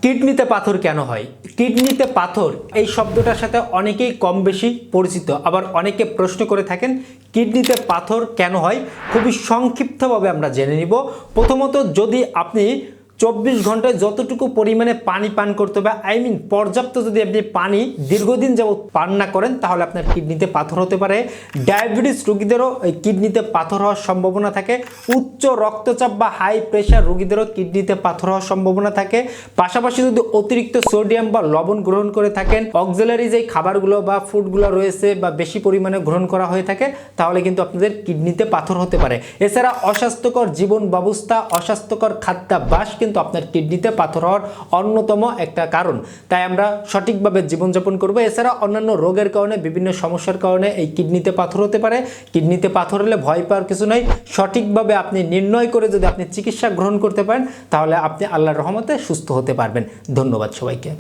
কিডনিতে পাথর কেন হয়? কিডনিতে পাথর এই শব্দটার সাথে অনেকেই কম বেশি পরিচিত, আবার অনেকে প্রশ্ন করে থাকেন কিডনিতে পাথর কেন হয়। খুবই সংক্ষিপ্তভাবে আমরা জেনে নিব। প্রথমত, যদি আপনি 24 ঘন্টায় যতটুকু পরিমাণে পানি পান করতে হবে, পর্যাপ্ত যদি আপনি পানি দীর্ঘদিন যাবত পান না করেন, তাহলে আপনার কিডনিতে পাথর হতে পারে। ডায়াবেটিস রোগীদেরও এই কিডনিতে পাথর হওয়ার সম্ভাবনা থাকে। উচ্চ রক্তচাপ বা হাই প্রেশার রোগীদেরও কিডনিতে পাথর হওয়ার সম্ভাবনা থাকে। পাশাপাশি যদি অতিরিক্ত সোডিয়াম বা লবণ গ্রহণ করে থাকেন, অক্সিলারি যে খাবারগুলো বা ফুডগুলো রয়েছে বা বেশি পরিমাণে গ্রহণ করা হয়ে থাকে, তাহলে কিন্তু আপনাদের কিডনিতে পাথর হতে পারে। এছাড়া অস্বাস্থ্যকর জীবন ব্যবস্থা, অস্বাস্থ্যকর খাদ্যাভ্যাস কিন্তু আপনার কিডনিতে পাথর হওয়ার অন্যতম একটা কারণ। তাই আমরা সঠিকভাবে জীবনযাপন করব। এছাড়া অন্যান্য রোগের কারণে, বিভিন্ন সমস্যার কারণে এই কিডনিতে পাথর হতে পারে। কিডনিতে পাথর হলে ভয় পাওয়ার কিছু নাই। সঠিকভাবে আপনি নির্ণয় করে যদি আপনি চিকিৎসা গ্রহণ করতে পারেন, তাহলে আপনি আল্লাহর রহমতে সুস্থ হতে পারবেন। ধন্যবাদ সবাইকে।